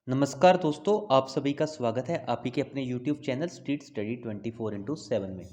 नमस्कार दोस्तों, आप सभी का स्वागत है आप ही के अपने YouTube चैनल स्ट्रीट स्टडी 24/7 में।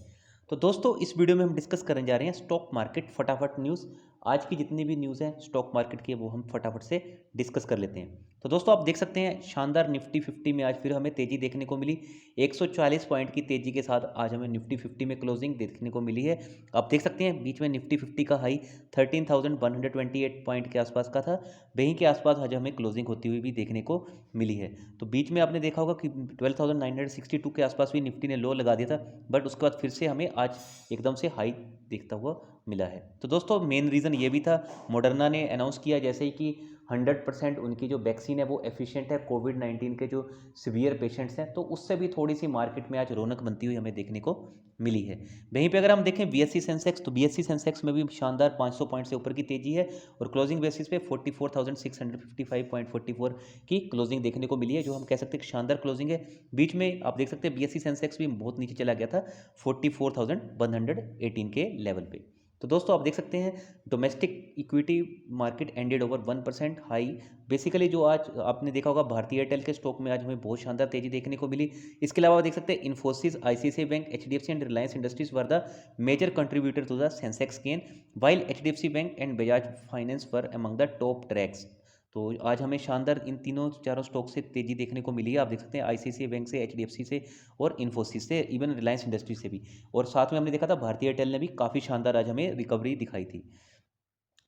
तो दोस्तों, इस वीडियो में हम डिस्कस करने जा रहे हैं स्टॉक मार्केट फटाफट न्यूज़। आज की जितनी भी न्यूज़ हैं स्टॉक मार्केट की, वो हम फटाफट से डिस्कस कर लेते हैं। तो दोस्तों, आप देख सकते हैं शानदार निफ्टी 50 में आज फिर हमें तेज़ी देखने को मिली। 140 पॉइंट की तेज़ी के साथ आज हमें निफ्टी 50 में क्लोजिंग देखने को मिली है। आप देख सकते हैं बीच में निफ्टी 50 का हाई 13,128 पॉइंट के आसपास का था। वहीं के आसपास आज हमें क्लोजिंग होती हुई भी देखने को मिली है। तो बीच में आपने देखा होगा कि 12,962 के आसपास भी निफ्टी ने लो लगा दिया था, बट उसके बाद फिर से हमें आज एकदम से हाई दिखता हुआ मिला है। तो दोस्तों, मेन रीज़न ये भी था, मॉडर्ना ने अनाउंस किया जैसे ही कि 100% उनकी जो वैक्सीन है वो एफिशिएंट है कोविड-19 के जो सीवियर पेशेंट्स हैं, तो उससे भी थोड़ी सी मार्केट में आज रौनक बनती हुई हमें देखने को मिली है। वहीं पे अगर हम देखें बीएसई सेंसेक्स, तो बीएसई सेंसेक्स में भी शानदार 500 पॉइंट से ऊपर की तेजी है और क्लोजिंग बेसिस पे 44,655.44 की क्लोजिंग देखने को मिली है, जो हम कह सकते हैं कि शानदार क्लोजिंग है। बीच में आप देख सकते हैं बीएसई सेंसेक्स भी बहुत नीचे चला गया था 44,118 के लेवल पे। तो दोस्तों, आप देख सकते हैं domestic equity market ended over 1% high. Basically जो आज आपने देखा होगा भारतीय एयरटेल के स्टॉक में आज हमें बहुत शानदार तेजी देखने को मिली। इसके अलावा आप देख सकते हैं Infosys, ICICI bank, HDFC and Reliance industries were the major contributor to the Sensex gain, while HDFC bank and Bajaj finance were among the top drags. तो आज हमें शानदार इन तीनों चारों स्टॉक से तेजी देखने को मिली है। आप देख सकते हैं आईसीआईसीआई बैंक से, एचडीएफसी से और इन्फोसिस से, इवन रिलायंस इंडस्ट्री से भी। और साथ में हमने देखा था भारतीय एयरटेल ने भी काफ़ी शानदार आज हमें रिकवरी दिखाई थी।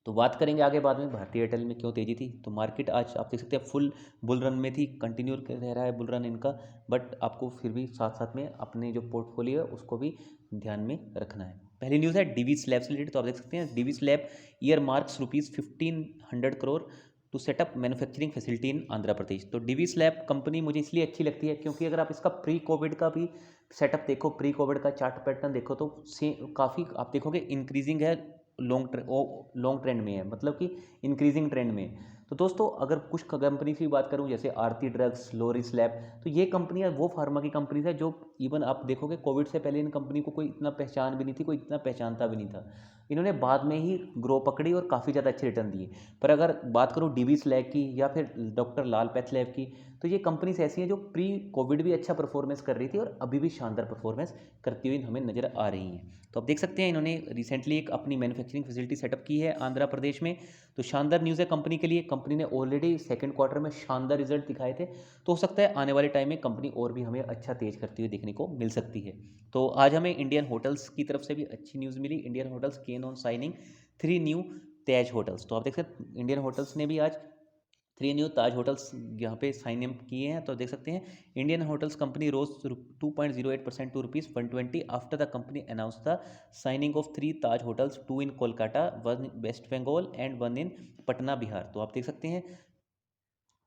तो बात करेंगे आगे बाद में भारतीय एयरटेल में क्यों तेजी थी। तो मार्केट आज आप देख सकते हैं फुल बुल रन में थी, कंटिन्यू रह रहा है बुल रन इनका, बट आपको फिर भी साथ साथ में अपने जो पोर्टफोलियो है उसको भी ध्यान में रखना है। पहली न्यूज़ है डीवी स्लैब से रिलेटेड। तो आप देख सकते हैं Divi's lab year marks ₹1500 crore to set up manufacturing facility in Andhra Pradesh. तो डीवी स्लैब कंपनी मुझे इसलिए अच्छी लगती है क्योंकि अगर आप इसका प्री कोविड का भी सेटअप देखो, प्री कोविड का चार्ट पैटर्न देखो, तो काफ़ी आप देखोगे इंक्रीजिंग है, लॉन्ग ट्रेंड में है, मतलब कि इंक्रीजिंग ट्रेंड में है। तो दोस्तों, अगर कुछ कंपनी की बात करूं जैसे आरती ड्रग्स, लोरिस लैब, तो ये कंपनियां वो फार्मा की कंपनीज है जो इवन आप देखोगे कोविड से पहले इन कंपनी को कोई इतना पहचान भी नहीं थी, कोई इतना पहचानता भी नहीं था। इन्होंने बाद में ही ग्रो पकड़ी और काफ़ी ज़्यादा अच्छे रिटर्न दिए। पर अगर बात करूँ डीवीस लैब की या फिर डॉक्टर लाल पैथ लैब की, तो ये कंपनीज ऐसी हैं जो प्री कोविड भी अच्छा परफॉर्मेंस कर रही थी और अभी भी शानदार परफॉर्मेंस करती हुई हमें नजर आ रही हैं। तो आप देख सकते हैं इन्होंने रिसेंटली एक अपनी मैन्युफैक्चरिंग फैसिलिटी सेटअप की है आंध्र प्रदेश में। तो शानदार न्यूज़ है कंपनी के लिए। कंपनी ने ऑलरेडी सेकंड क्वार्टर में शानदार रिजल्ट दिखाए थे, तो हो सकता है आने वाले टाइम में कंपनी और भी हमें अच्छा तेज करती हुई देखने को मिल सकती है। तो आज हमें इंडियन होटल्स की तरफ से भी अच्छी न्यूज़ मिली। Indian hotels gain on signing 3 new Taj hotels. तो आप देख सकते हैं इंडियन होटल्स ने भी आज 3 न्यू ताज होटल्स यहाँ पे साइन अप किए हैं। तो देख सकते हैं Indian hotels company rose 2.08% to ₹120 after the company announce the signing of 3 Taj hotels, 2 in Kolkata, 1 in West Bengal and 1 in Patna Bihar. तो आप देख सकते हैं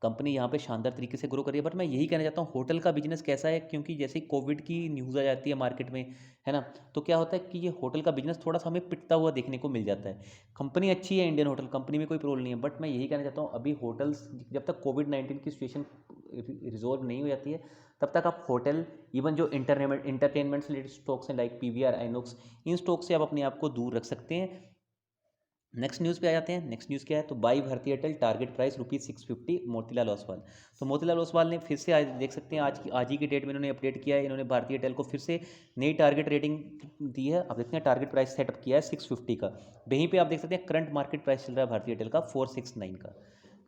कंपनी यहाँ पे शानदार तरीके से ग्रो कर रही है। बट मैं यही कहना चाहता हूँ होटल का बिजनेस कैसा है, क्योंकि जैसे कोविड की न्यूज़ आ जाती है मार्केट में, है ना, तो क्या होता है कि ये होटल का बिजनेस थोड़ा सा हमें पिटता हुआ देखने को मिल जाता है। कंपनी अच्छी है, इंडियन होटल कंपनी में कोई प्रॉब्लम नहीं है, बट मैं यही कहना चाहता हूँ अभी होटल्स जब तक कोविड-19 की सिचुएशन रिजॉल्व नहीं हो जाती है, तब तक आप होटल, इवन जो इंटरटेनमेंट से रिलेटेड स्टॉक्स हैं like PVR, INOX, in stock से आप अपने आप को दूर रख सकते हैं। नेक्स्ट न्यूज़ पे आ जाते हैं। नेक्स्ट न्यूज़ क्या है, तो बाई भारतीय Airtel target price ₹650, Motilal Oswal. तो मोतीलाल ओसवाल ने फिर से आज देख सकते हैं आज ही की डेट में इन्होंने अपडेट किया है। इन्होंने भारतीय एयरटेल को फिर से नई टारगेट रेटिंग दी है। आप देखते हैं टारगेट प्राइस सेटअप किया है 650 का। वहीं पे आप देख सकते हैं करंट मार्केट प्राइस चल रहा है भारतीय एयरटेल का 469 का,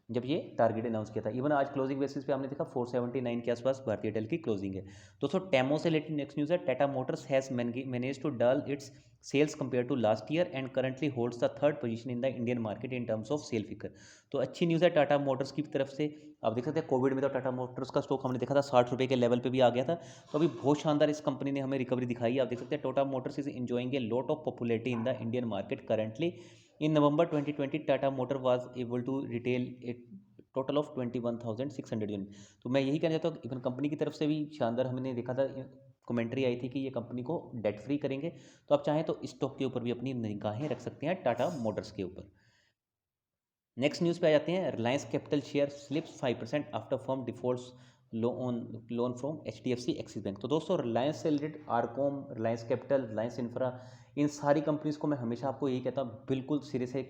जब ये टारगेट अनाउंस किया था। इवन आज क्लोजिंग बेसिस पे हमने देखा 479 के आसपास भारतीय एयरटेल की क्लोजिंग है। दोस्तों, टेमो से रिलेटेड नेक्स्ट न्यूज़ है। Tata motors has manage to double its sales compare to last year and currently holds the third position in the Indian market in terms of sale figure. तो अच्छी news है Tata Motors की तरफ से। आप देख सकते हैं कोविड में तो टाटा मोटर्स का स्टॉक हमने देखा था 60 रुपये के लेवल पे भी आ गया था। तो अभी बहुत शानदार इस कंपनी ने हमें रिकवरी दिखाई है। आप देख सकते हैं Tata motors is enjoying a lot of popularity in the Indian market currently. In November 2020 Tata motor was able to retail it total of 21,600 unit. तो मैं यही कहना चाहता हूँ इवन कंपनी की तरफ से भी शानदार हमने देखा था, कमेंट्री आई थी कि ये कंपनी को डेट फ्री करेंगे। तो आप चाहें तो स्टॉक के ऊपर भी अपनी निगाहें रख सकते हैं टाटा मोटर्स के ऊपर। नेक्स्ट न्यूज़ पे आ जाते हैं। Reliance capital share slips 5% after firm defaults loan from HDFC Axis bank. तो दोस्तों, रिलायंस से related RCom, Reliance capital, Reliance infra, इन सारी कंपनीज़ को मैं हमेशा आपको यही कहता हूँ बिल्कुल सिरे से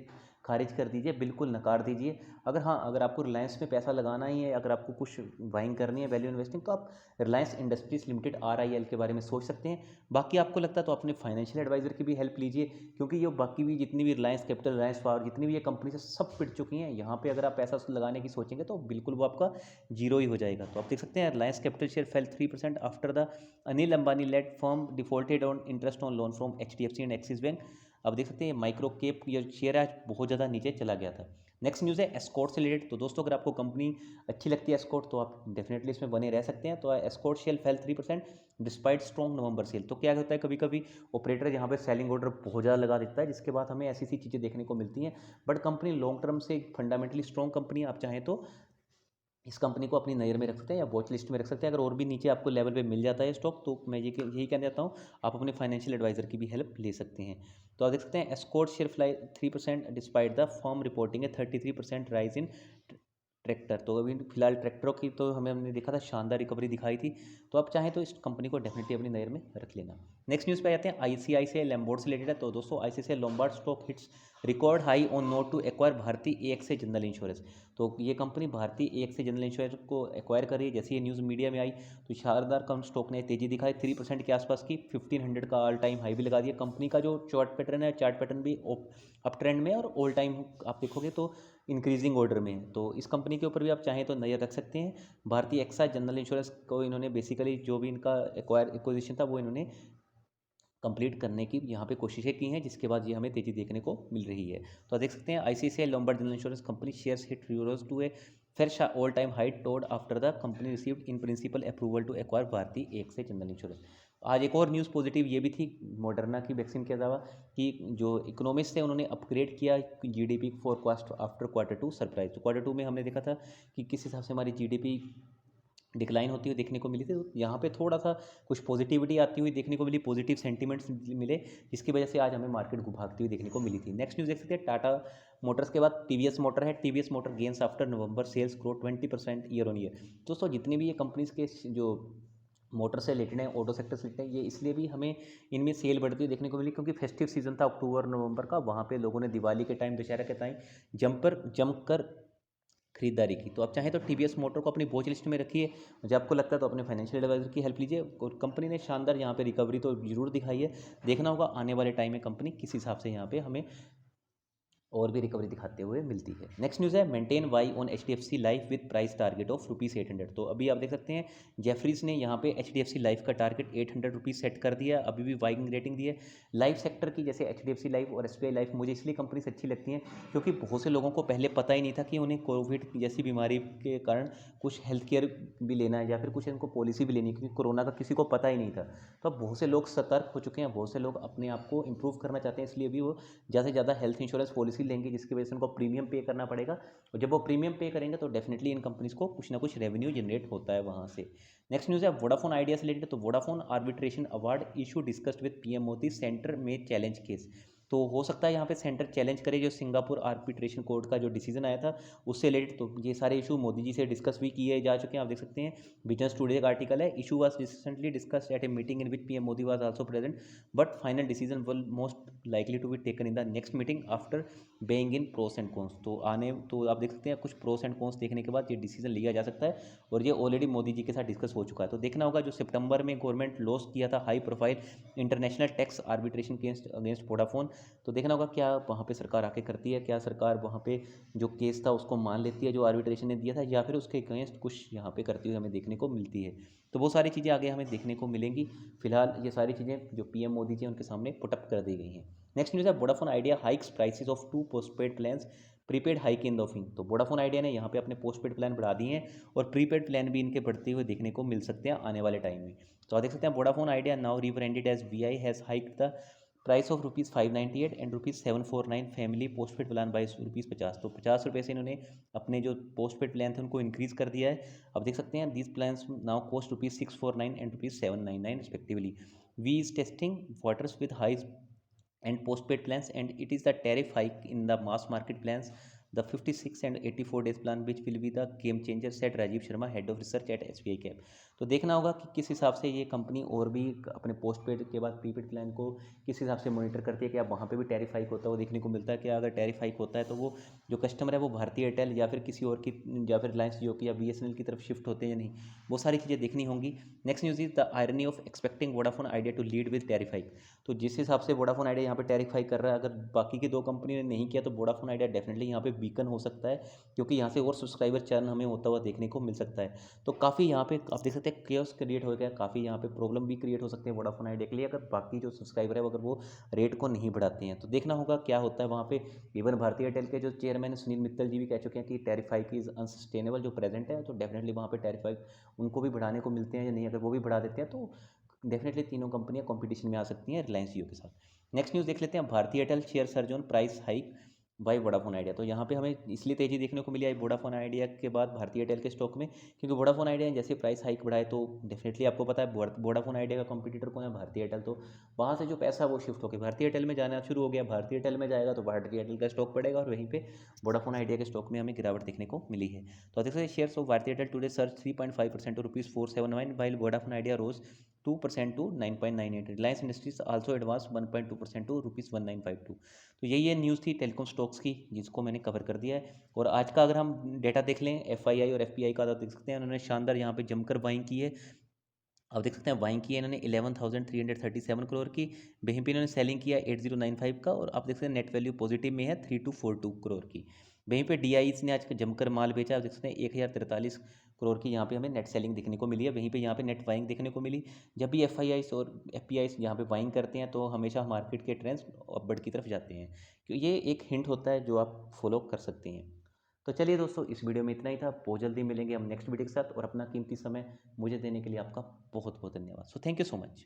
खारिज कर दीजिए, बिल्कुल नकार दीजिए। अगर आपको रिलायंस में पैसा लगाना ही है, अगर आपको कुछ बाइंग करनी है वैल्यू इन्वेस्टिंग, तो आप रिलायंस इंडस्ट्रीज लिमिटेड RIL के बारे में सोच सकते हैं। बाकी आपको लगता है तो अपने फाइनेंशियल एडवाइजर की भी हेल्प लीजिए, क्योंकि ये बाकी भी जितनी भी रिलायंस कैपिटल, रिलायंस पावर, जितनी भी ये कंपनी से सब पिट चुकी हैं। यहाँ पे अगर आप पैसा लगाने की सोचेंगे तो बिल्कुल वो आपका जीरो ही हो जाएगा। तो आप देख सकते हैं Reliance capital share fell 3% after the Anil Ambani led firm defaulted on interest on loan from HDFC and Axis bank. अब देख सकते हैं माइक्रो केप ये शेयर आज बहुत ज़्यादा नीचे चला गया था। नेक्स्ट न्यूज़ है एस्कॉर्ट से रिलेटेड। तो दोस्तों अगर आपको कंपनी अच्छी लगती है एस्कॉर्ट, तो आप डेफिनेटली इसमें बने रह सकते हैं। तो Escorts share fell 3% despite strong November sale. तो क्या होता है, कभी कभी ऑपरेटर यहाँ पे सेलिंग ऑर्डर बहुत ज़्यादा लगा देता है, जिसके बाद हमें ऐसी चीज़ें देखने को मिलती हैं। बट कंपनी लॉन्ग टर्म से फंडामेंटली स्ट्रॉन्ग कंपनी, आप चाहें तो इस कंपनी को अपनी नज़र में रख सकते हैं या वॉच लिस्ट में रख सकते हैं। अगर और भी नीचे आपको लेवल पे मिल जाता है स्टॉक, तो मैं यही कहना चाहता हूँ, आप अपने फाइनेंशियल एडवाइजर की भी हेल्प ले सकते हैं। तो आप देख सकते हैं escort share fly 3% despite the firm reporting A 33% rise in tractor. तो अभी फिलहाल ट्रैक्टरों की तो हमने देखा था शानदार रिकवरी दिखाई थी। तो आप चाहें तो इस कंपनी को डेफिनेटली अपनी नज़र में रख लेना। नेक्स्ट न्यूज़ पे आ जाते हैं ICICI लैम्बोर्ड से रिलेटेड है। तो दोस्तों ICICI Lombard stock hits record high on note to acquire Bharti AXA general insurance. तो ये कंपनी भारतीय AXA जनरल इंश्योरेंस को एक्वायर कर रही है। जैसे ये न्यूज़ मीडिया में आई तो शानदार कम स्टॉक ने तेजी दिखाई 3% के आसपास की, 1500 का ऑल टाइम हाई भी लगा दिया। कंपनी का जो चार्ट पैटर्न भी अप ट्रेंड में और ऑल टाइम आप देखोगे तो इंक्रीजिंग ऑर्डर में है। तो इस कंपनी के ऊपर भी आप चाहें तो नज़र रख सकते हैं। भारतीय एक्सा जनरल इंश्योरेंस को इन्होंने बेसिकली जो भी इनका एक्विजिशन था वो इन्होंने कंप्लीट करने की यहाँ पे कोशिशें की हैं, जिसके बाद ये हमें तेज़ी देखने को मिल रही है। तो आप देख सकते हैं ICICI Lombard general insurance company shares hit यूरोज to a fresh all time high today after the company received in principle approval to acquire Bharti AXA general insurance. आज एक और न्यूज़ पॉजिटिव ये भी थी मॉडर्ना की वैक्सीन के अलावा, कि जो इकोनॉमिस्ट थे उन्होंने अपग्रेड किया GDP forecast after Q2 surprise. तो Q2 में हमने देखा था कि किस हिसाब से हमारी GDP डिक्लाइन होती हुई देखने को मिली थी। तो यहाँ पे थोड़ा सा कुछ पॉजिटिविटी आती हुई देखने को मिली, पॉजिटिव सेंटीमेंट्स मिले, जिसकी वजह से आज हमें मार्केट भागती हुई देखने को मिली थी। नेक्स्ट न्यूज़ देख सकते हैं टाटा मोटर्स के बाद TVS मोटर है। TVS motor gains after November sales grow 20% year on year. दोस्तों जितनी भी ये कंपनीज के जो मोटर से रिलेटेड है, ऑटो सेक्टर से रिलेटेड है, ये इसलिए भी हमें इनमें सेल बढ़ती हुई देखने को मिली क्योंकि फेस्टिव सीजन था अक्टूबर नवंबर का। वहाँ पे लोगों ने दिवाली के टाइम, दशहरा के टाइम जमकर खरीदारी की। तो आप चाहें तो TVS मोटर को अपनी वॉच लिस्ट में रखिए। जब आपको लगता है तो अपने फाइनेंशियल एडवाइजर की हेल्प लीजिए। और कंपनी ने शानदार यहाँ पे रिकवरी तो जरूर दिखाई है। देखना होगा आने वाले टाइम में कंपनी किस हिसाब से यहाँ पे हमें और भी रिकवरी दिखाते हुए मिलती है। नेक्स्ट न्यूज़ है maintain buy on HDFC life with price target of ₹800। तो अभी आप देख सकते हैं जेफरीज ने यहाँ पे HDFC लाइफ का टारगेट ₹800 सेट कर दिया। अभी भी वाइंग रेटिंग दी है। लाइफ सेक्टर की जैसे HDFC लाइफ और SBI लाइफ मुझे इसलिए कंपनीज अच्छी लगती हैं क्योंकि बहुत से लोगों को पहले पता ही नहीं था कि उन्हें कोविड जैसी बीमारी के कारण कुछ हेल्थ केयर भी लेना है या फिर कुछ इनको पॉलिसी भी लेनी है, क्योंकि कोरोना का किसी को पता ही नहीं था। तो अब बहुत से लोग सतर्क हो चुके हैं, बहुत से लोग अपने आप को इम्प्रूव करना चाहते हैं, इसलिए भी वो ज़्यादा से ज़्यादा हेल्थ इंश्योरेंस पॉलिसी लेंगे, जिसकी वजह से उनको प्रीमियम पे करना पड़ेगा। और जब वो प्रीमियम पे करेंगे तो डेफिनेटली इन कंपनीज को कुछ ना कुछ रेवेन्यू जनरेट होता है वहाँ से। नेक्स्ट न्यूज़ है वोडाफोन आइडिया से रिलेटेड। तो Vodafone arbitration award issue discussed with PM Modi, centre में चैलेंज केस। तो हो सकता है यहाँ पे सेंटर चैलेंज करे जो सिंगापुर आर्बिट्रेशन कोर्ट का जो डिसीजन आया था उससे रिलेटेड। तो ये सारे इशू मोदी जी से डिस्कस भी किए जा चुके हैं। आप देख सकते हैं बिजनेस टुडे का आर्टिकल है, issue was recently discussed at a meeting in which PM Modi was also present, but final decision will most likely to be taken in the next meeting after being in pros and cons. तो आप देख सकते हैं कुछ pros and cons देखने के बाद ये डिसीजन लिया जा सकता है और ये ऑलरेडी मोदी जी के साथ डिस्कस हो चुका है। तो देखना होगा जो सितंबर में गवर्नमेंट लॉस किया था high profile international tax arbitration case against Vodafone. तो देखना होगा क्या वहाँ पे सरकार आके करती है, क्या सरकार वहाँ पे जो केस था उसको मान लेती है जो आर्बिट्रेशन ने दिया था, या फिर उसके अगेंस्ट कुछ यहाँ पे करती हुई हमें देखने को मिलती है। तो वो सारी चीज़ें आगे हमें देखने को मिलेंगी। फिलहाल ये सारी चीज़ें जो PM मोदी जी उनके सामने पुटअप कर दी गई हैं। नेक्स्ट न्यूज़ है Vodafone idea hikes prices of 2 postpaid plans, prepaid hike in the offering. तो वोडाफोन आइडिया ने यहाँ पे अपने पोस्टपेड प्लान बढ़ा दिए हैं और प्रीपेड प्लान भी इनके बढ़ते हुए देखने को मिल सकते हैं आने वाले टाइम में। तो आप देख सकते हैं Vodafone Idea now rebranded as VI has hike the price of ₹598 and ₹749 family postpaid plan by ₹50। तो ₹50 से इन्होंने अपने जो पोस्टपेड प्लान थे उनको इंक्रीज़ कर दिया है। अब देख सकते हैं these plans now cost ₹649 and ₹799 respectively. Vi is testing waters with high and postpaid plans and it is the tariff hike in the mass market plans the 56 and 84 days plan which will be the game changer, said Rajiv Sharma, head of research at SBI cap. तो देखना होगा कि किस हिसाब से ये company और भी अपने पोस्ट पेड के बाद प्रीपेड प्लान को किस हिसाब से मॉनिटर करती है, क्या वहाँ पे भी टैरिफ हाइक होता है वो देखने को मिलता है। क्या अगर टैरिफ हाइक होता है तो वो जो कस्टमर है वो भारतीय एयरटेल या फिर किसी और की या फिर रिलायंस जियो की या BSNL की तरफ शिफ्ट होते हैं या नहीं, वो सारी चीज़ें देखनी होंगी। Next news is the irony of expecting Vodafone Idea to lead with tariff hike. तो जिस हिसाब से वोडाफोन आइडिया यहाँ पे टैरिफ हाइक कर रहा है, अगर बाकी की दो कंपनी ने नहीं किया तो वोडाफोन आइडिया डेफिनेटली यहाँ पे बीकन हो सकता है, क्योंकि यहाँ से और सब्सक्राइबर चर्न हमें होता हुआ देखने को मिल सकता है। तो काफ़ी यहाँ पे आप देख सकते हैं केओस क्रिएट हो गया, काफ़ी यहाँ पे प्रॉब्लम भी क्रिएट हो सकते हैं वोडाफोन आइडिया के लिए, अगर बाकी जो सब्सक्राइबर है अगर वो रेट को नहीं बढ़ाते हैं। तो देखना होगा क्या होता है वहाँ पे। इवन भारतीय एयरटेल के जो चेयरमैन सुनील मित्तल जी भी कह चुके हैं कि टैरिफ हाइक इज़ अनसस्टेनेबल जो प्रेजेंट है, तो डेफिनेटली वहाँ पे टैरिफ हाइक उनको भी बढ़ाने को मिलते हैं या नहीं, अगर वो भी बढ़ा देते हैं तो डेफिनेटली तीनों कंपनियां कंपटीशन में आ सकती हैं रिलायंस जियो के साथ। नेक्स्ट न्यूज़ देख लेते हैं, Bharti Airtel share surge on price hike by Vodafone Idea. तो यहाँ पे हमें इसलिए तेजी देखने को मिली है वोडाफोन आइडिया के बाद भारतीय एयरटेल के स्टॉक में, क्योंकि वोडाफोन आइडिया ने जैसे प्राइस हाइक बढ़ाए तो डेफिनेटली आपको पता है वोडाफोन आइडिया का कंपटीटर कौन है, भारतीय एयरटेल। तो वहाँ से जो पैसा वो शिफ्ट होकर भारतीय एयरटेल में जाना शुरू हो गया, भारतीय एयरटेल में जाएगा तो भारतीय एयरटेल का स्टॉक बढ़ेगा और वहीं पे वोडाफोन आइडिया के स्टॉक में हमें गिरावट देखने को मिली है। तो देखते हैं shares of Bharti Airtel today surge 3.5% to ₹479 while Vodafone Idea rose 2% to 9.98। Reliance industries also advance 1.2% to ₹1952। तो यही ये न्यूज़ थी टेलीकॉम स्टॉक्स की जिसको मैंने कवर कर दिया है। और आज का अगर हम डेटा देख लें FII और FPI का, तो देख सकते हैं उन्होंने शानदार यहाँ पे जमकर बाइंग की है। अब देख सकते हैं बाइंग की है इन्होंने 11,337 करोड़ की, वहीं पे इन्होंने सेलिंग किया 8095 का, और आप देख सकते हैं नेट वैल्यू पॉजिटिव में है 3242 करोड़ की। वहीं पे DIs ने आज जमकर माल बेचा, आप देख सकते हैं 1043 करोड़ की यहाँ पे हमें नेट सेलिंग देखने को मिली है। वहीं पे यहाँ पे नेट बाइंग देखने को मिली। जब भी FIIs और FPIs यहाँ पे बाइंग करते हैं तो हमेशा मार्केट के ट्रेंड्स अपवर्ड की तरफ जाते हैं, क्योंकि ये एक हिंट होता है जो आप फॉलो कर सकते हैं। तो चलिए दोस्तों, इस वीडियो में इतना ही था। बहुत जल्दी मिलेंगे हम नेक्स्ट वीडियो के साथ, और अपना कीमती समय मुझे देने के लिए आपका बहुत बहुत धन्यवाद। So thank you so much.